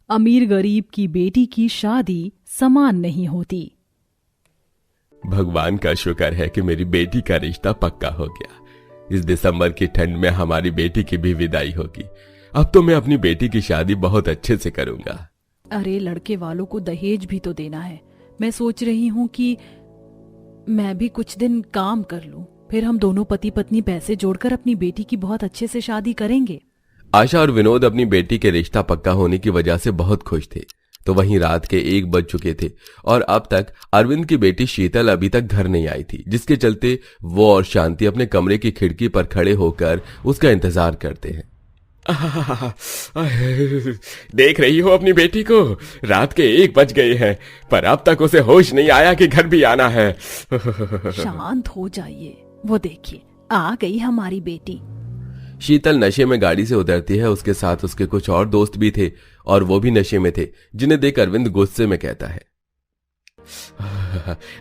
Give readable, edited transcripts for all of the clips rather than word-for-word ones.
अमीर गरीब की बेटी की शादी समान नहीं होती। भगवान का शुक्र है कि मेरी बेटी का रिश्ता पक्का हो गया। इस दिसंबर की ठंड में हमारी बेटी की भी विदाई होगी। अब तो मैं अपनी बेटी की शादी बहुत अच्छे से करूंगा। अरे लड़के वालों को दहेज भी तो देना है। मैं सोच रही हूँ कि मैं भी कुछ दिन काम कर लूं, फिर हम दोनों पति पत्नी पैसे जोड़कर अपनी बेटी की बहुत अच्छे से शादी करेंगे। आशा और विनोद अपनी बेटी के रिश्ता पक्का होने की वजह से बहुत खुश थे। तो वहीं रात के 1 बज चुके थे और अब तक अरविंद की बेटी शीतल अभी तक घर नहीं आई थी, जिसके चलते वो और शांति अपने कमरे की खिड़की पर खड़े होकर उसका इंतजार करते हैं। देख रही हो अपनी बेटी को, रात के 1 बज गए हैं पर अब तक उसे होश नहीं आया कि घर भी आना है। शांत हो जाइए, वो देखिए आ गई हमारी बेटी। शीतल नशे में गाड़ी से उतरती है। उसके साथ उसके कुछ और दोस्त भी थे और वो भी नशे में थे, जिन्हें देख अरविंद गुस्से में कहता है,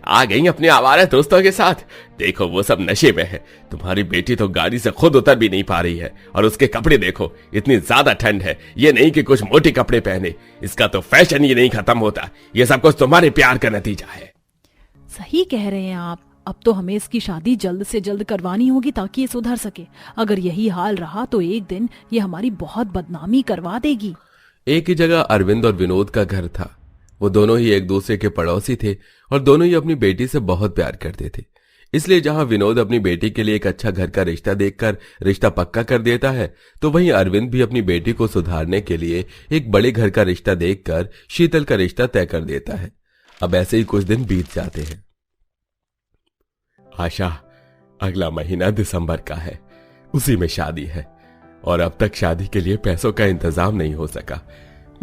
आ गई अपने आवारा दोस्तों के साथ। देखो वो सब नशे में है। तुम्हारी बेटी तो गाड़ी से खुद उतर भी नहीं पा रही है और उसके कपड़े देखो, इतनी ज्यादा ठंड है। ये नहीं कि कुछ मोटे कपड़े पहने, इसका तो फैशन ही नहीं खत्म होता। ये सब कुछ तुम्हारे प्यार का नतीजा है। सही कह रहे हैं आप। अब तो हमें इसकी शादी जल्द से जल्द करवानी होगी ताकि ये सुधर सके। अगर यही हाल रहा तो एक दिन ये हमारी बहुत बदनामी करवा देगी। एक ही जगह अरविंद और विनोद का घर था। वो दोनों ही एक दूसरे के पड़ोसी थे और दोनों ही अपनी बेटी से बहुत प्यार करते थे। इसलिए जहां विनोद अपनी बेटी के लिए एक अच्छा घर का रिश्ता देखकर रिश्ता पक्का कर देता है, तो वहीं अरविंद भी अपनी बेटी को सुधारने के लिए एक बड़े घर का रिश्ता देखकर शीतल का रिश्ता तय कर देता है। अब ऐसे ही कुछ दिन बीत जाते हैं। आशा, अगला महीना दिसंबर का है, उसी में शादी है और अब तक शादी के लिए पैसों का इंतजाम नहीं हो सका।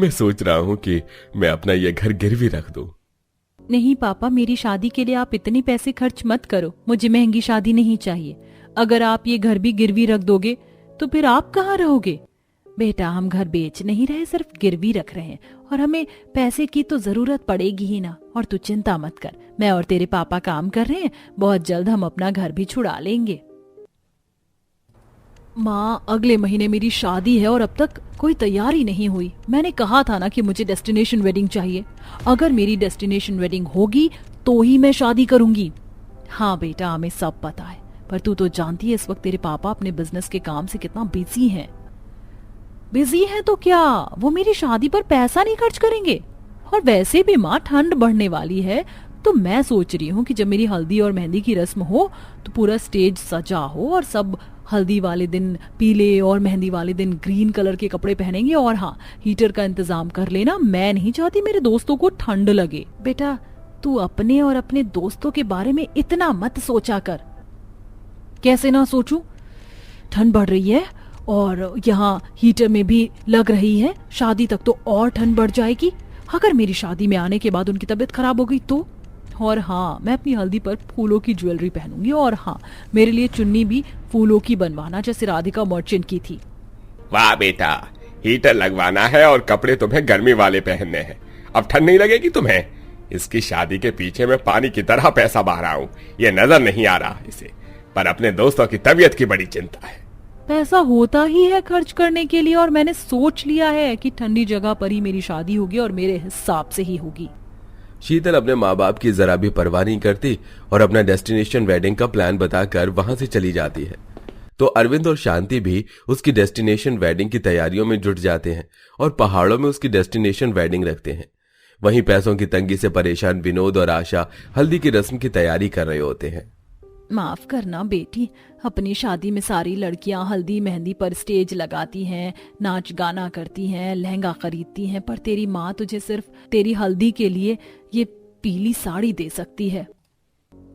मैं सोच रहा हूं कि मैं अपना ये घर गिरवी रख दूं। नहीं पापा, मेरी शादी के लिए आप इतने पैसे खर्च मत करो। मुझे महंगी शादी नहीं चाहिए। अगर आप ये घर भी गिरवी रख दोगे तो फिर आप कहाँ रहोगे? बेटा, हम घर बेच नहीं रहे, सिर्फ गिरवी रख रहे हैं और हमें पैसे की तो जरूरत पड़ेगी ही ना। और तू चिंता मत कर, मैं और तेरे पापा काम कर रहे हैं, बहुत जल्द हम अपना घर भी छुड़ा लेंगे। माँ, अगले महीने मेरी शादी है और अब तक कोई तैयारी नहीं हुई। मैंने कहा था ना कि मुझे डेस्टिनेशन वेडिंग चाहिए। अगर मेरी डेस्टिनेशन वेडिंग होगी तो ही मैं शादी करूंगी। हाँ बेटा, हमें सब पता है, पर तू तो जानती है इस वक्त तेरे पापा अपने बिजनेस के काम से कितना बिजी हैं। बिजी है तो क्या, वो मेरी शादी पर पैसा नहीं खर्च करेंगे? और वैसे भी माँ, ठंड बढ़ने वाली है, तो मैं सोच रही हूँ कि जब मेरी हल्दी और मेहंदी की रस्म हो तो पूरा स्टेज सजा हो और सब हल्दी वाले दिन पीले और मेहंदी वाले दिन ग्रीन कलर के कपड़े पहनेंगे। और हाँ, हीटर का इंतजाम कर लेना। मैं नहीं चाहती मेरे दोस्तों को ठंड लगे। बेटा, तू अपने और अपने दोस्तों के बारे में इतना मत सोचा कर। कैसे ना सोचूं? ठंड बढ़ रही है और यहाँ हीटर में भी लग रही है। शादी तक तो और ठंड बढ़ जाएगी। अगर मेरी शादी में आने के बाद उनकी तबीयत खराब हो गई तो? और हाँ, मैं अपनी हल्दी पर फूलों की ज्वेलरी पहनूंगी। और हाँ, मेरे लिए चुन्नी भी फूलों की बनवाना, जैसे राधिका मर्चेंट की थी। वाह बेटा, हीटर लगवाना है और कपड़े तुम्हें गर्मी वाले पहनने हैं। अब ठंड नहीं लगेगी तुम्हें। इसकी शादी के पीछे मैं पानी की तरह पैसा बहा रहा हूँ, ये नजर नहीं आ रहा इसे, पर अपने दोस्तों की तबीयत की बड़ी चिंता है। पैसा होता ही है खर्च करने के लिए, और मैंने सोच लिया है कि ठंडी जगह पर ही मेरी शादी होगी और मेरे हिसाब से ही होगी। शीतल अपने माँ बाप की जरा भी परवाह नहीं करती और अपना डेस्टिनेशन वेडिंग का प्लान बताकर वहां से चली जाती है। तो अरविंद और शांति भी उसकी डेस्टिनेशन वेडिंग की तैयारियों में जुट जाते हैं और पहाड़ों में उसकी डेस्टिनेशन वेडिंग रखते हैं। वहीं पैसों की तंगी से परेशान विनोद और आशा हल्दी की रस्म की तैयारी कर रहे होते हैं। माफ करना बेटी, अपनी शादी में सारी लड़कियां हल्दी मेहंदी पर स्टेज लगाती हैं, नाच गाना करती हैं, लहंगा खरीदती हैं, पर तेरी माँ तुझे सिर्फ तेरी हल्दी के लिए ये पीली साड़ी दे सकती है।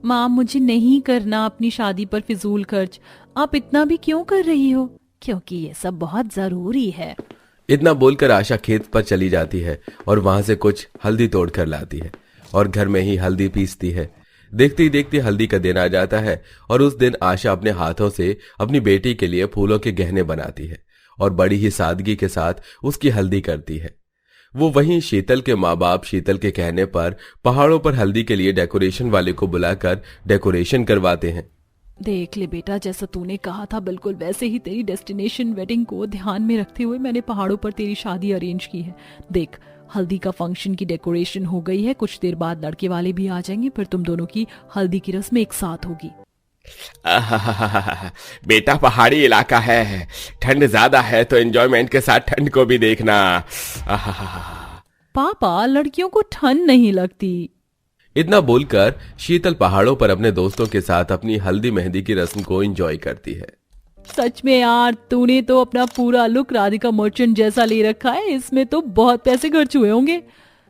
माँ, मुझे नहीं करना अपनी शादी पर फिजूल खर्च। आप इतना भी क्यों कर रही हो? क्योंकि ये सब बहुत जरूरी है। इतना बोलकर आशा खेत पर चली जाती है और वहां से कुछ हल्दी तोड़ कर लाती है और घर में ही हल्दी पीसती है। देखते ही देखते हल्दी का दिन आ जाता है और उस दिन आशा अपने हाथों से अपनी बेटी के लिए फूलों के गहने बनाती है और बड़ी ही सादगी के साथ उसकी हल्दी करती है। वो वहीं शीतल के माँ बाप शीतल के कहने पर पहाड़ों पर हल्दी के लिए डेकोरेशन वाले को बुलाकर डेकोरेशन करवाते हैं। देख ले बेटा, जैसा तूने कहा था बिल्कुल वैसे ही तेरी डेस्टिनेशन वेडिंग को ध्यान में रखते हुए मैंने पहाड़ों पर तेरी शादी अरेंज की है। देख, हल्दी का फंक्शन की डेकोरेशन हो गई है, कुछ देर बाद लड़के वाले भी आ जाएंगे, फिर तुम दोनों की हल्दी की रस्म एक साथ होगी। बेटा पहाड़ी इलाका है, ठंड ज्यादा है तो एंजॉयमेंट के साथ ठंड को भी देखना। पापा, लड़कियों को ठंड नहीं लगती। इतना बोलकर शीतल पहाड़ों पर अपने दोस्तों के साथ अपनी हल्दी मेहंदी की रस्म को एंजॉय करती है। सच में यार, तूने तो अपना पूरा लुक राधिका मर्चेंट जैसा ले रखा है, इसमें तो बहुत पैसे खर्च हुए होंगे।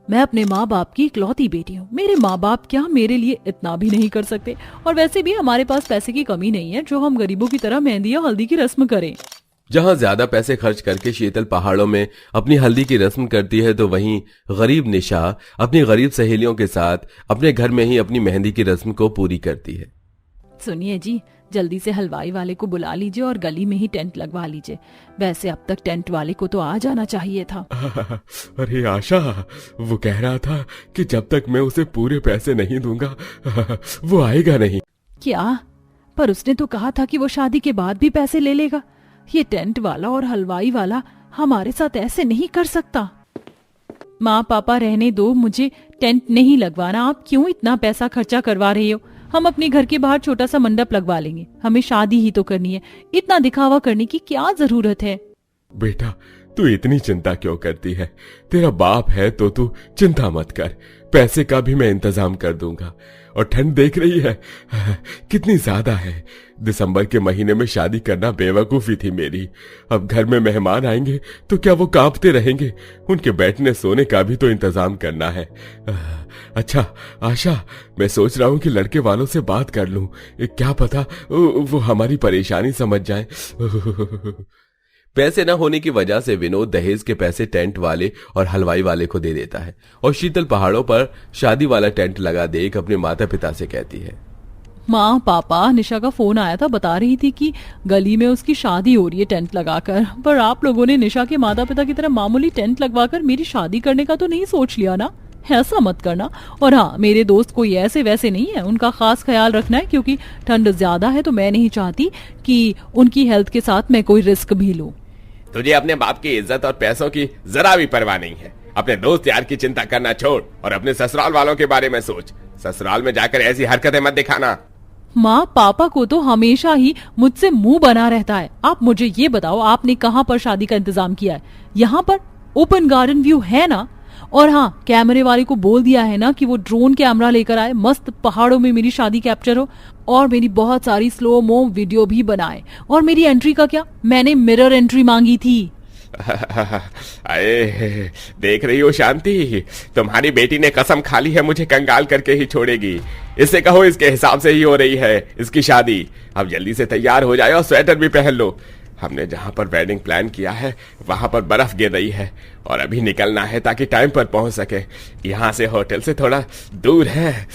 मैं अपने माँ बाप की इकलौती बेटी हूँ, मेरे माँ बाप क्या मेरे लिए इतना भी नहीं कर सकते, और वैसे भी हमारे पास पैसे की कमी नहीं है जो हम गरीबों की तरह मेहंदी या हल्दी की रस्म करें। जहां ज्यादा पैसे खर्च करके शीतल पहाड़ों में अपनी हल्दी की रस्म करती है, तो वहीं गरीब निशा अपनी गरीब सहेलियों के साथ अपने घर में ही अपनी मेहंदी की रस्म को पूरी करती है। सुनिए जी, जल्दी से हलवाई वाले को बुला लीजिए और गली में ही टेंट लगवा लीजिए। वैसे अब तक टेंट वाले को तो आ जाना चाहिए था। अरे आशा, वो कह रहा था कि जब तक मैं उसे पूरे पैसे नहीं दूंगा वो आएगा नहीं। क्या? पर उसने तो कहा था कि वो शादी के बाद भी पैसे ले लेगा। ये टेंट वाला और हलवाई वाला हमारे साथ ऐसे नहीं कर सकता। माँ पापा रहने दो, मुझे टेंट नहीं लगवाना। आप क्यों इतना पैसा खर्चा करवा रही हो? हम अपने घर के बाहर छोटा सा मंडप लगवा लेंगे, हमें शादी ही तो करनी है, इतना दिखावा करने की क्या जरूरत है? बेटा, तू इतनी चिंता क्यों करती है? तेरा बाप है तो तू चिंता मत कर, पैसे का भी मैं इंतजाम कर दूंगा। और ठंड देख रही है कितनी ज्यादा है। दिसंबर के महीने में शादी करना बेवकूफी थी मेरी। अब घर में मेहमान आएंगे तो क्या वो कांपते रहेंगे? उनके बैठने सोने का भी तो इंतजाम करना है। अच्छा आशा, मैं सोच रहा हूँ कि लड़के वालों से बात कर लूं, क्या पता वो हमारी परेशानी समझ जाए। पैसे न होने की वजह से विनोद दहेज के पैसे टेंट वाले और हलवाई वाले को दे देता है और शीतल पहाड़ों पर शादी वाला टेंट लगा देख अपने माता पिता से कहती है, माँ पापा, निशा का फोन आया था, बता रही थी कि गली में उसकी शादी हो रही है टेंट लगाकर। पर आप लोगों ने निशा के माता पिता की तरह मामूली टेंट लगवाकर मेरी शादी करने का तो नहीं सोच लिया ना? ऐसा मत करना। और हाँ, मेरे दोस्त कोई ऐसे वैसे नहीं है, उनका खास ख्याल रखना है, क्योंकि ठंड ज्यादा है तो मैं नहीं चाहती कि उनकी हेल्थ के साथ मैं कोई रिस्क भी लूं। तुझे अपने बाप की इज्जत और पैसों की जरा भी परवाह नहीं है। अपने दोस्त यार की चिंता करना छोड़ और अपने ससुराल वालों के बारे में सोच। ससुराल में जाकर ऐसी हरकतें मत दिखाना। माँ पापा को तो हमेशा ही मुझसे मुंह बना रहता है। आप मुझे ये बताओ, आपने कहाँ पर शादी का इंतजाम किया है? यहाँ पर ओपन गार्डन व्यू है ना? और हाँ, कैमरे वाले को बोल दिया है ना कि वो ड्रोन कैमरा लेकर आए, मस्त पहाड़ों में मेरी शादी कैप्चर हो और मेरी बहुत सारी स्लो मो वीडियो भी बनाए। और मेरी एंट्री का क्या? मैंने मिरर एंट्री मांगी थी। अरे देख रही हो शांति, तुम्हारी बेटी ने कसम खा ली है मुझे कंगाल करके ही छोड़ेगी। इससे कहो इसके हिसाब से ही हो रही है इसकी शादी। अब जल्दी से तैयार हो जाए और स्वेटर भी पहन लो। हमने जहां पर वेडिंग प्लान किया है वहां पर बर्फ गिर रही है और अभी निकलना है ताकि टाइम पर पहुंच सके। यहां से होटल से थोड़ा दूर है।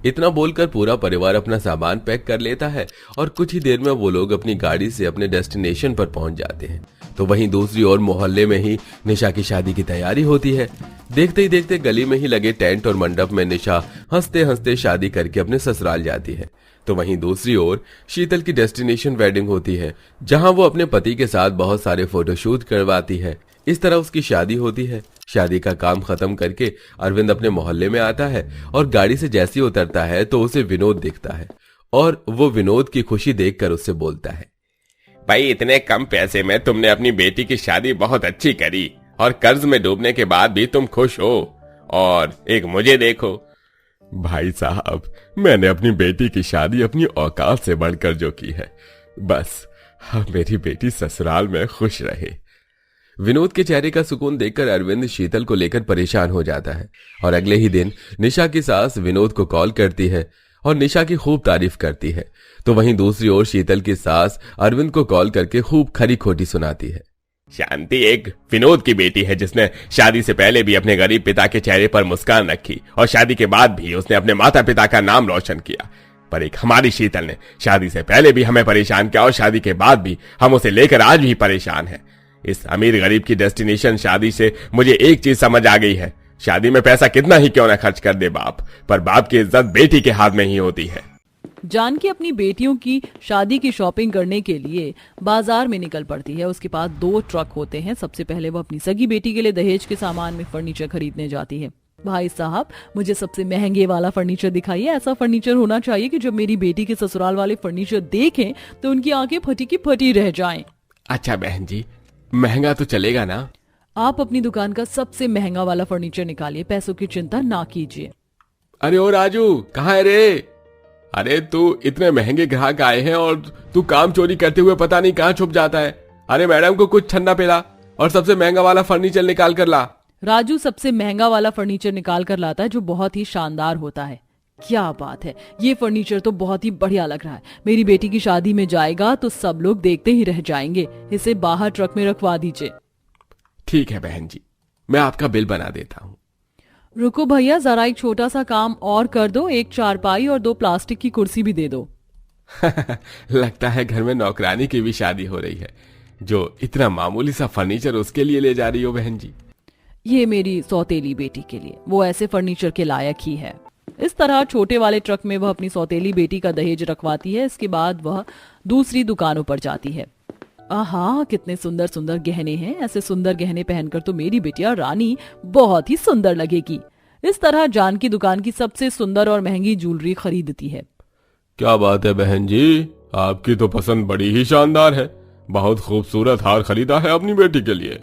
इतना बोलकर पूरा परिवार अपना सामान पैक कर लेता है और कुछ ही देर में वो लोग अपनी गाड़ी से अपने डेस्टिनेशन पर पहुंच जाते हैं। तो वहीं दूसरी ओर मोहल्ले में ही निशा की शादी की तैयारी होती है। देखते ही देखते गली में ही लगे टेंट और मंडप में निशा हंसते हंसते शादी करके अपने ससुराल जाती है। तो वहीं दूसरी ओर शीतल की डेस्टिनेशन वेडिंग होती है, जहां वो अपने पति के साथ बहुत सारे फोटोशूट करवाती है। इस तरह उसकी शादी होती है। शादी का काम खत्म करके अरविंद अपने मोहल्ले में आता है और गाड़ी से जैसे ही उतरता है तो उसे विनोद दिखता है और वो विनोद की खुशी देखकर उससे बोलता है, भाई इतने कम पैसे में तुमने अपनी बेटी की शादी बहुत अच्छी करी और कर्ज में डूबने के बाद भी तुम खुश हो। और एक मुझे देखो। भाई साहब, मैंने अपनी बेटी की शादी अपनी औकात से बढ़कर जो की है, बस मेरी बेटी ससुराल में खुश रहे। विनोद के चेहरे का सुकून देखकर अरविंद शीतल को लेकर परेशान हो जाता है और अगले ही दिन निशा की सास विनोद को कॉल करती है और निशा की खूब तारीफ करती है। तो वहीं दूसरी ओर शीतल की सास अरविंद को कॉल करके खूब खरी खोटी सुनाती है। शांति एक विनोद की बेटी है जिसने शादी से पहले भी अपने गरीब पिता के चेहरे पर मुस्कान रखी और शादी के बाद भी उसने अपने माता पिता का नाम रोशन किया। पर एक हमारी शीतल ने शादी से पहले भी हमें परेशान किया और शादी के बाद भी हम उसे लेकर आज भी परेशान हैं। इस अमीर गरीब की डेस्टिनेशन शादी से मुझे एक चीज समझ आ गई है, शादी में पैसा कितना ही क्यों ना खर्च कर दे बाप, पर बाप की इज्जत बेटी के हाथ में ही होती है। जानकी अपनी बेटियों की शादी की शॉपिंग करने के लिए बाजार में निकल पड़ती है। उसके पास 2 ट्रक होते हैं। सबसे पहले वो अपनी सगी बेटी के लिए दहेज के सामान में फर्नीचर खरीदने जाती है। भाई साहब, मुझे सबसे महंगे वाला फर्नीचर दिखाइए। ऐसा फर्नीचर होना चाहिए कि जब मेरी बेटी के ससुराल वाले फर्नीचर देखें तो उनकी आंखें फटी की फटी रह जाएं। अच्छा बहन जी, महंगा तो चलेगा ना? आप अपनी दुकान का सबसे महंगा वाला फर्नीचर निकालिए, पैसों की चिंता ना कीजिए। अरे ओ राजू, कहाँ है रे? अरे तू, इतने महंगे ग्राहक आए हैं और तू काम चोरी करते हुए पता नहीं कहाँ छुप जाता है। अरे मैडम को कुछ ठंडा पिला और सबसे महंगा वाला फर्नीचर निकाल कर ला। राजू सबसे महंगा वाला फर्नीचर निकाल कर लाता है, जो बहुत ही शानदार होता है। क्या बात है, ये फर्नीचर तो बहुत ही बढ़िया लग रहा है। मेरी बेटी की शादी में जाएगा तो सब लोग देखते ही रह जाएंगे। इसे बाहर ट्रक में रखवा दीजिए। ठीक है बहन जी, मैं आपका बिल बना देता हूँ। रुको भैया, जरा एक छोटा सा काम और कर दो। 1 चारपाई और 2 प्लास्टिक की कुर्सी भी दे दो। लगता है घर में नौकरानी की भी शादी हो रही है, जो इतना मामूली सा फर्नीचर उसके लिए ले जा रही हो बहन जी। ये मेरी सौतेली बेटी के लिए, वो ऐसे फर्नीचर के लायक ही है। इस तरह छोटे वाले ट्रक में वह अपनी सौतेली बेटी का दहेज रखवाती है। इसके बाद वह दूसरी दुकानों पर जाती है। आहा, कितने सुंदर सुंदर गहने हैं। ऐसे सुंदर गहने पहनकर तो मेरी बेटिया रानी बहुत ही सुंदर लगेगी। इस तरह जानकी दुकान की सबसे सुंदर और महंगी ज्वेलरी खरीदती है। क्या बात है बहन जी, आपकी तो पसंद बड़ी ही शानदार है। बहुत खूबसूरत हार खरीदा है अपनी बेटी के लिए।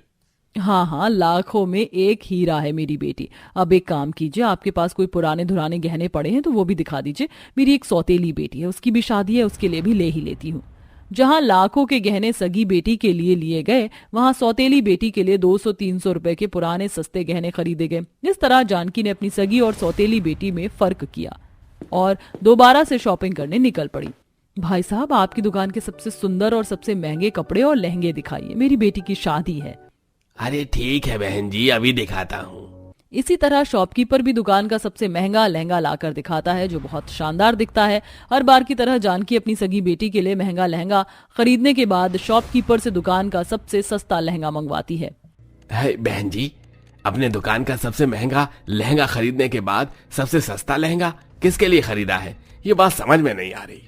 हाँ हाँ, लाखों में एक हीरा है मेरी बेटी। अब एक काम कीजिए, आपके पास कोई पुराने धुराने गहने पड़े हैं तो वो भी दिखा दीजिए। मेरी एक सौतेली बेटी है, उसकी भी शादी है, उसके लिए भी ले ही लेती हूँ। जहाँ लाखों के गहने सगी बेटी के लिए लिए गए, वहाँ सौतेली बेटी के लिए 200-300 रुपए के पुराने सस्ते गहने खरीदे गए। इस तरह जानकी ने अपनी सगी और सौतेली बेटी में फर्क किया और दोबारा से शॉपिंग करने निकल पड़ी। भाई साहब, आपकी दुकान के सबसे सुंदर और सबसे महंगे कपड़े और लहंगे दिखाइए, मेरी बेटी की शादी है। अरे ठीक है बहन जी, अभी दिखाता हूँ। इसी तरह शॉपकीपर भी दुकान का सबसे महंगा लहंगा लाकर दिखाता है, जो बहुत शानदार दिखता है। हर बार की तरह जानकी अपनी सगी बेटी के लिए महंगा लहंगा खरीदने के बाद शॉपकीपर से दुकान का सबसे सस्ता लहंगा मंगवाती है। बहन जी, अपने दुकान का सबसे महंगा लहंगा खरीदने के बाद सबसे सस्ता लहंगा किसके लिए खरीदा है? ये बात समझ में नहीं आ रही।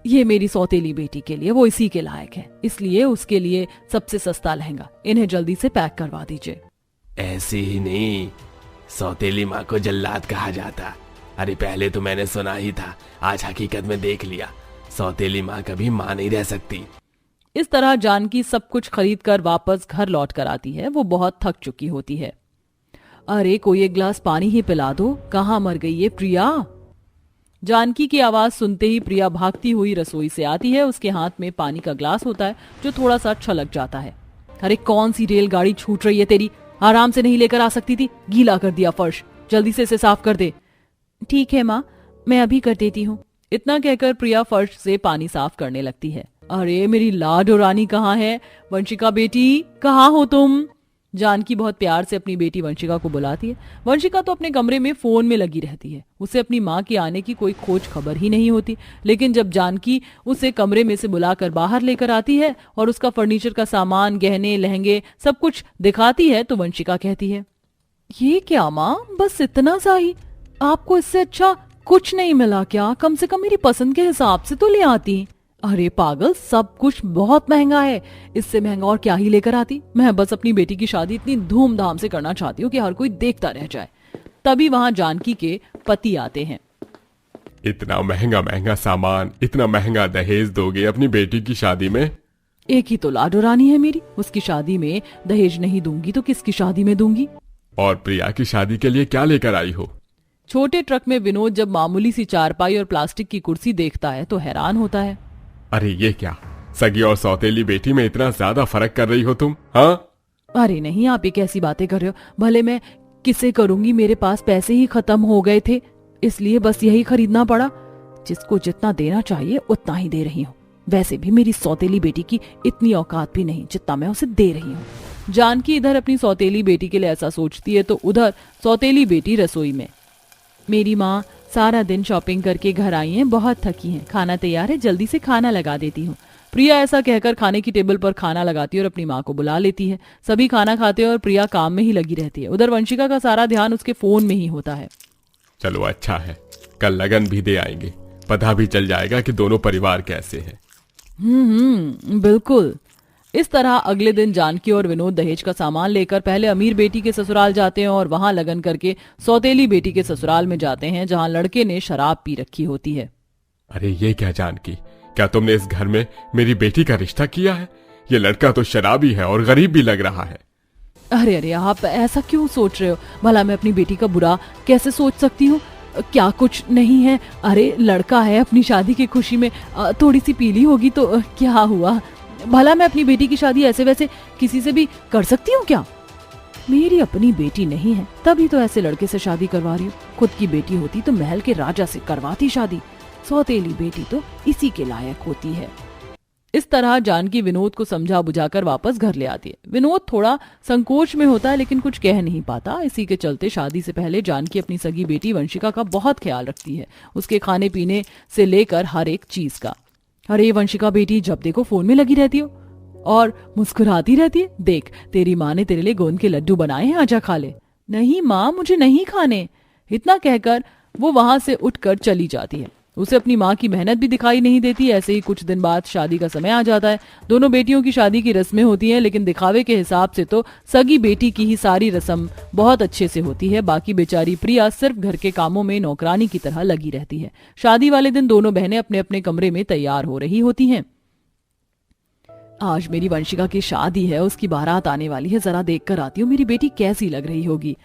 ये मेरी सौतेली बेटी के लिए, वो इसी के लायक है, इसलिए उसके लिए सबसे सस्ता लहंगा। इन्हें जल्दी से पैक करवा दीजिए। ऐसे ही नहीं, सौतेली माँ को जल्लाद कहा जाता। अरे पहले तो मैंने सुना ही था, आज हकीकत में देख लिया। सौतेली माँ कभी माँ नहीं रह सकती। इस तरह जानकी सब कुछ खरीद कर वापस घर लौट कर आती है। वो बहुत थक चुकी होती है। अरे कोई एक गिलास पानी ही पिला दो, कहाँ मर गई ये प्रिया? जानकी की आवाज सुनते ही प्रिया भागती हुई रसोई से आती है। उसके हाथ में पानी का ग्लास होता है, जो थोड़ा सा छलक जाता है। अरे कौन सी रेलगाड़ी छूट रही है तेरी? आराम से नहीं लेकर आ सकती थी? गीला कर दिया फर्श, जल्दी से इसे साफ कर दे। ठीक है माँ, मैं अभी कर देती हूँ। इतना कहकर प्रिया फर्श से पानी साफ करने लगती है। अरे मेरी लाड और रानी कहाँ है? वंशिका बेटी, कहाँ हो तुम? जानकी बहुत प्यार से अपनी बेटी वंशिका को बुलाती है। वंशिका तो अपने कमरे में फोन में लगी रहती है। उसे अपनी माँ के आने की कोई खोज खबर ही नहीं होती। लेकिन जब जानकी उसे कमरे में से बुलाकर बाहर लेकर आती है और उसका फर्नीचर का सामान, गहने, लहंगे सब कुछ दिखाती है, तो वंशिका कहती है, ये क्या माँ, बस इतना सा ही? आपको इससे अच्छा कुछ नहीं मिला क्या? कम से कम मेरी पसंद के हिसाब से तो ले आती। अरे पागल, सब कुछ बहुत महंगा है, इससे महंगा और क्या ही लेकर आती। मैं बस अपनी बेटी की शादी इतनी धूमधाम से करना चाहती हूँ कि हर कोई देखता रह जाए। तभी वहां जानकी के पति आते हैं। इतना महंगा महंगा सामान, इतना महंगा दहेज दोगे अपनी बेटी की शादी में? एक ही तो लाडो रानी है मेरी, उसकी शादी में दहेज नहीं दूंगी तो किसकी शादी में दूंगी? और प्रिया की शादी के लिए क्या लेकर आई हो? छोटे ट्रक में विनोद जब मामूली सी चारपाई और प्लास्टिक की कुर्सी देखता है तो हैरान होता है। अरे ये क्या, सगी और सौतेली बेटी में इतना ज्यादा फर्क कर रही हो तुम? हाँ? अरे नहीं, आप ये कैसी बातें कर रहे हो? भले मैं किसे करूंगी, मेरे पास पैसे ही खत्म हो गए थे, इसलिए बस यही खरीदना पड़ा। जिसको जितना देना चाहिए उतना ही दे रही हूँ। वैसे भी मेरी सौतेली बेटी की इतनी औकात भी नहीं जितना मैं उसे दे रही हूँ। जानकी इधर अपनी सौतेली बेटी के लिए ऐसा सोचती है तो उधर सौतेली बेटी रसोई में। मेरी माँ सारा दिन शॉपिंग करके घर आई हैं, बहुत थकी हैं। खाना तैयार है, जल्दी से खाना लगा देती हूँ। प्रिया ऐसा कहकर खाने की टेबल पर खाना लगाती है और अपनी माँ को बुला लेती है। सभी खाना खाते हैं और प्रिया काम में ही लगी रहती है। उधर वंशिका का सारा ध्यान उसके फोन में ही होता है। चलो अच्छा है, कल लगन भी दे आएंगे। पता भी चल जाएगा कि दोनों परिवार कैसे हैं। बिल्कुल। इस तरह अगले दिन जानकी और विनोद दहेज का सामान लेकर पहले अमीर बेटी के ससुराल जाते हैं और वहां लगन करके सौतेली बेटी के ससुराल में जाते हैं, जहां लड़के ने शराब पी रखी होती है। अरे ये क्या जानकी, क्या तुमने इस घर में मेरी बेटी का रिश्ता किया है? ये लड़का तो शराबी है और गरीब भी लग रहा है। अरे अरे, आप ऐसा क्यों सोच रहे हो? भला मैं अपनी बेटी का बुरा कैसे सोच सकती हूँ? क्या कुछ नहीं है। अरे लड़का है, अपनी शादी की खुशी में थोड़ी सी पीली होगी तो क्या हुआ? भला मैं अपनी बेटी की शादी ऐसे वैसे किसी से भी कर सकती हूँ क्या? मेरी अपनी बेटी नहीं है तभी तो ऐसे लड़के से शादी करवा रही हूँ। खुद की बेटी होती तो महल के राजा से करवाती शादी। सौतेली बेटी तो इसी के लायक होती है। इस तरह जानकी विनोद को समझा बुझाकर वापस घर ले आती है। विनोद थोड़ा संकोच में होता है लेकिन कुछ कह नहीं पाता। इसी के चलते शादी से पहले जानकी अपनी सगी बेटी वंशिका का बहुत ख्याल रखती है, उसके खाने पीने से लेकर हर एक चीज का। अरे वंशिका बेटी, जब देखो फोन में लगी रहती हो और मुस्कुराती रहती है। देख, तेरी माँ ने तेरे लिए गोंद के लड्डू बनाए हैं, आजा खा ले। नहीं माँ, मुझे नहीं खाने। इतना कहकर वो वहां से उठकर चली जाती है। उसे अपनी माँ की मेहनत भी दिखाई नहीं देती। ऐसे ही कुछ दिन बाद शादी का समय आ जाता है। दोनों बेटियों की शादी की रस्में होती हैं, लेकिन दिखावे के हिसाब से तो सगी बेटी की ही सारी रस्म बहुत अच्छे से होती है। बाकी बेचारी प्रिया सिर्फ घर के कामों में नौकरानी की तरह लगी रहती है। शादी वाले दिन दोनों बहनें अपने अपने कमरे में तैयार हो रही होती हैं। आज मेरी वंशिका की शादी है, उसकी बारात आने वाली है, जरा देख कर आती हूँ मेरी बेटी कैसी लग रही होगी।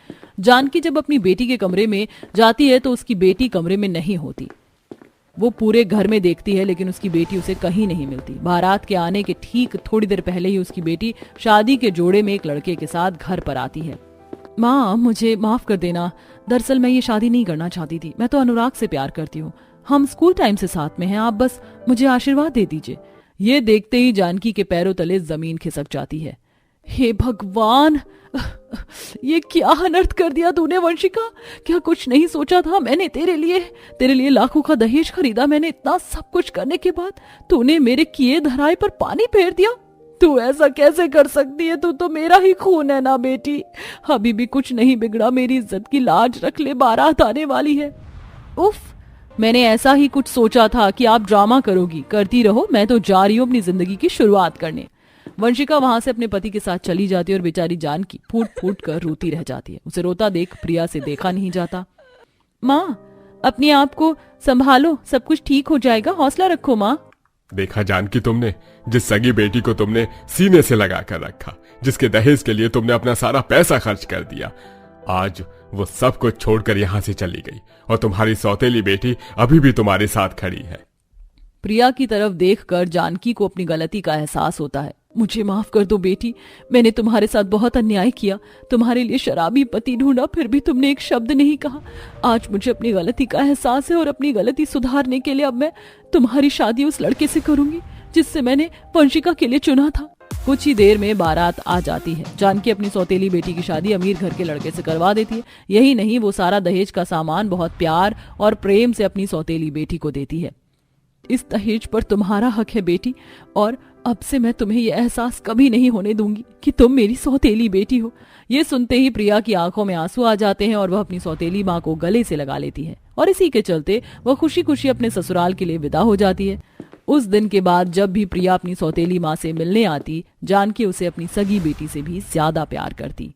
जानकी जब अपनी बेटी के कमरे में जाती है तो उसकी बेटी कमरे में नहीं होती। वो पूरे घर में देखती है लेकिन उसकी बेटी उसे कहीं नहीं मिलती। बारात के आने के ठीक थोड़ी देर पहले ही उसकी बेटी शादी के जोड़े में एक लड़के के साथ घर पर आती है। माँ, मुझे माफ कर देना, दरअसल मैं ये शादी नहीं करना चाहती थी। मैं तो अनुराग से प्यार करती हूँ, हम स्कूल टाइम से साथ में हैं, आप बस मुझे आशीर्वाद दे दीजिए। ये देखते ही जानकी के पैरों तले जमीन खिसक जाती है। हे भगवान, ये क्या अनर्थ कर दिया तूने वंशिका? क्या कुछ नहीं सोचा था? मैंने तेरे लिए लाखों का दहेज खरीदा। मैंने इतना सब कुछ करने के बाद तूने मेरे किए धराए पर पानी फेर दिया। तू ऐसा कैसे कर सकती है? तू तो मेरा ही खून है ना बेटी। अभी भी कुछ नहीं बिगड़ा, मेरी इज्जत की लाज रख ले, बारात आने वाली है। उफ, मैंने ऐसा ही कुछ सोचा था कि आप ड्रामा करोगी। करती रहो, मैं तो जा रही हूँ अपनी जिंदगी की शुरुआत करने। वंशिका वहां से अपने पति के साथ चली जाती है और बेचारी जानकी फूट फूट कर रोती रह जाती है। उसे रोता देख प्रिया से देखा नहीं जाता। माँ, अपने आप को संभालो, सब कुछ ठीक हो जाएगा, हौसला रखो माँ। देखा जानकी, तुमने जिस सगी बेटी को तुमने सीने से लगा कर रखा, जिसके दहेज के लिए तुमने अपना सारा पैसा खर्च कर दिया, आज वो सब कुछ छोड़कर यहाँ से चली गई और तुम्हारी सौतेली बेटी अभी भी तुम्हारे साथ खड़ी है। प्रिया की तरफ देखकर जानकी को अपनी गलती का एहसास होता है। मुझे माफ कर दो बेटी, मैंने तुम्हारे साथ बहुत अन्याय किया, तुम्हारे लिए शराबी पति ढूंढा, फिर भी तुमने एक शब्द नहीं कहा। आज मुझे अपनी गलती का एहसास है और अपनी गलती सुधारने के लिए अब मैं तुम्हारी शादी उस लड़के से करूंगी जिससे मैंने वंशिका के लिए चुना था। कुछ ही देर में बारात आ जाती है। जानकी अपनी सौतेली बेटी की शादी अमीर घर के लड़के से करवा देती है। यही नहीं, वो सारा दहेज का सामान बहुत प्यार और प्रेम से अपनी सौतेली बेटी को देती है। इस दहेज पर तुम्हारा हक है बेटी, और अब से मैं तुम्हें यह एहसास कभी नहीं होने दूंगी कि तुम मेरी सौतेली बेटी हो। ये सुनते ही प्रिया की आंखों में आंसू आ जाते हैं और वह अपनी सौतेली माँ को गले से लगा लेती है और इसी के चलते वह खुशी खुशी अपने ससुराल के लिए विदा हो जाती है। उस दिन के बाद जब भी प्रिया अपनी सौतेली माँ से मिलने आती, जानकी उसे अपनी सगी बेटी से भी ज्यादा प्यार करती।